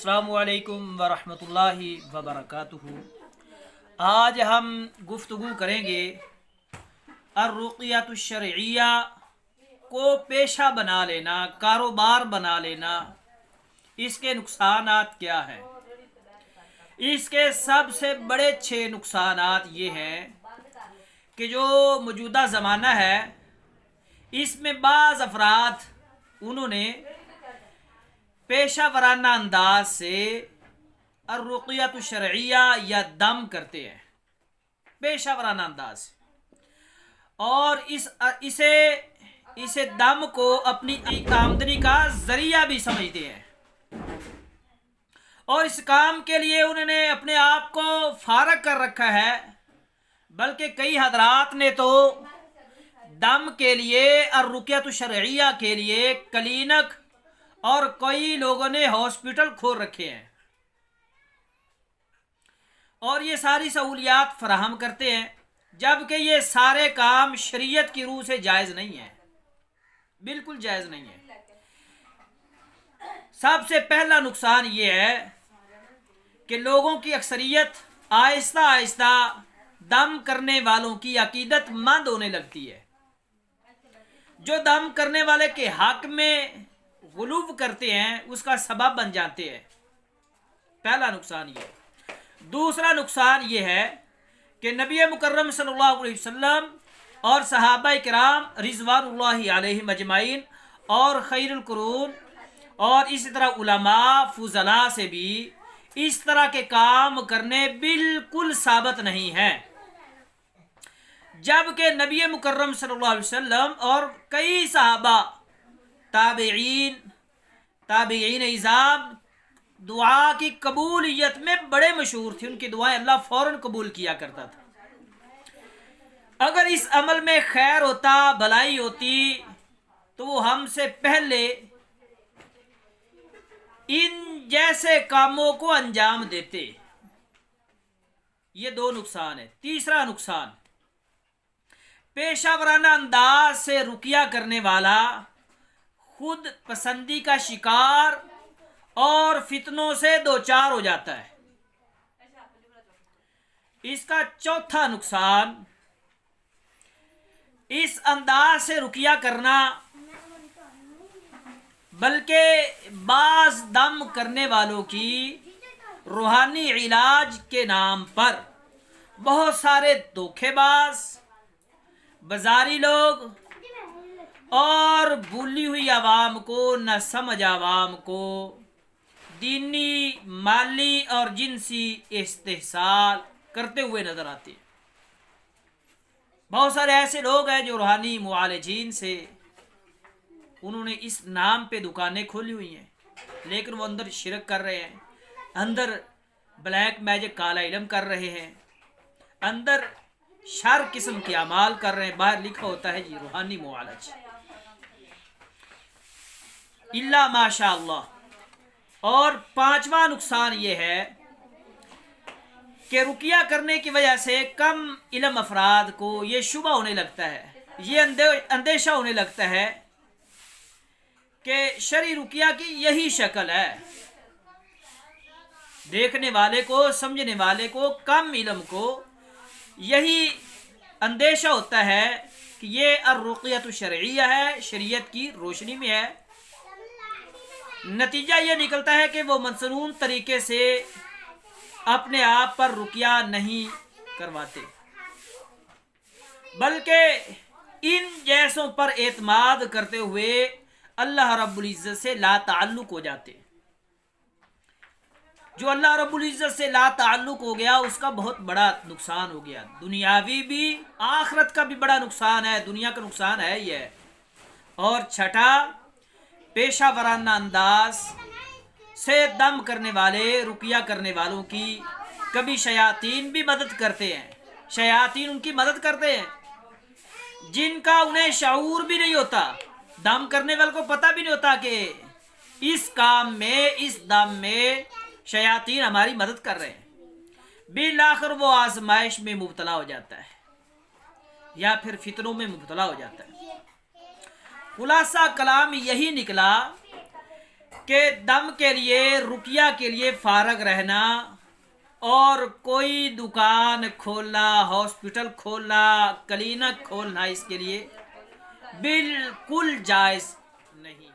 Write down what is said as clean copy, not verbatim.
अस्सलामु अलैकुम वरहमतुल्लाहि वबरकातुहू। आज हम गुफ्तगू करेंगे अर्रुक़ियतुश शरइय्या को पेशा बना लेना, कारोबार बना लेना, इसके नुकसानात क्या हैं। इसके सबसे बड़े 6 नुकसानात ये हैं कि जो मौजूदा ज़माना है इसमें बाज़ अफराद उन्होंने पेशा वराना अंदाज से अर्रुक़ियतुश शरइय्या या दम करते हैं, पेशा वराना अंदाज से, और इसे दम को अपनी आमदनी का जरिया भी समझते हैं और इस काम के लिए उन्होंने अपने आप को फारग कर रखा है। बल्कि कई हजरात ने तो दम के लिए अर्रुक़ियतुश शरइय्या के लिए क्लिनिक और कई लोगों ने हॉस्पिटल खोल रखे हैं और ये सारी सहूलियात फराहम करते हैं, जबकि ये सारे काम शरीयत की रूह से जायज़ नहीं है, बिल्कुल जायज़ नहीं है। सबसे पहला नुकसान ये है कि लोगों की अक्सरियत आहिस्ता आहिस्ता दम करने वालों की अकीदत मंद होने लगती है। जो दम करने वाले के हक में गुलूब करते हैं उसका सबब बन जाते हैं। पहला नुकसान ये है। दूसरा नुकसान ये है कि नबी मुकर्रम सल्लल्लाहु अलैहि वसल्लम और सहाबा किराम रिज़वानुल्लाहि अलैहिम अजमाइन और खैरुल कुरून और इसी तरह उलमा फुज़ला से भी इस तरह के काम करने बिल्कुल साबित नहीं है, जबकि नबी मुकर्रम सल्लल्लाहु अलैहि वसल्लम और कई सहाबा ताबीईन इज़ाम दुआ की कबूलियत में बड़े मशहूर थे। उनकी दुआएं अल्लाह फौरन कबूल किया करता था। अगर इस अमल में खैर होता, भलाई होती, तो वो हमसे पहले इन जैसे कामों को अंजाम देते। ये 2 नुकसान है। तीसरा नुकसान, पेशा वराना अंदाज से रुकिया करने वाला खुद पसंदी का शिकार और फितनों से दो चार हो जाता है। इसका चौथा नुकसान, इस अंदाज से रुकिया करना बल्कि बाज दम करने वालों की रूहानी इलाज के नाम पर बहुत सारे धोखेबाज, बाजारी लोग और भूली हुई आवाम को, न समझ आवाम को दीनी, माली और जिनसी इस्तेहसाल करते हुए नजर आते हैं। बहुत सारे ऐसे लोग हैं जो रूहानी मुआलिजीन से उन्होंने इस नाम पे दुकानें खोली हुई हैं, लेकिन वो अंदर शिरक कर रहे हैं, अंदर ब्लैक मैजिक, काला इल्म कर रहे हैं, अंदर शर किस्म के अमाल कर रहे हैं। बाहर लिखा होता है जी रूहानी मुआलिज इल्ला माशा अल्लाह। और 5वां नुकसान ये है कि रुकिया करने की वजह से कम इल्म अफराद को ये शुबा होने लगता है, ये अंदेशा होने लगता है कि शरई रुकिया की यही शक्ल है। देखने वाले को, समझने वाले को, कम इल्म को यही अंदेशा होता है कि ये अर्रुक़ियतुश शरइय्या है, शरीयत की रोशनी में है। नतीजा ये निकलता है कि वो मनसून तरीके से अपने आप पर रुकिया नहीं करवाते, बल्कि इन जैसों पर एतमाद करते हुए अल्लाह रब्बुल इज़्ज़त से ला ताल्लुक हो जाते। जो अल्लाह रब्बुल इज़्ज़त से ला ताल्लुक हो गया उसका बहुत बड़ा नुकसान हो गया, दुनियावी भी, आखिरत का भी बड़ा नुकसान है, दुनिया का नुकसान है ये। और छठा, पेशा वराना अंदाज से दम करने वाले, रुकिया करने वालों की कभी शयातीन भी मदद करते हैं, शयातीन उनकी मदद करते हैं जिनका उन्हें शऊर भी नहीं होता। दम करने वाले को पता भी नहीं होता कि इस काम में, इस दम में शयातीन हमारी मदद कर रहे हैं। बिल आखिर वो आजमाइश में मुब्तला हो जाता है या फिर फितनों में मुब्तला हो जाता है। खुलासा कलाम यही निकला کہ دم کے لیے رقیہ کے لیے فارغ رہنا اور کوئی دکان کھولنا، ہاسپٹل کھولنا، کلینک کھولنا اس کے لیے بالکل جائز نہیں۔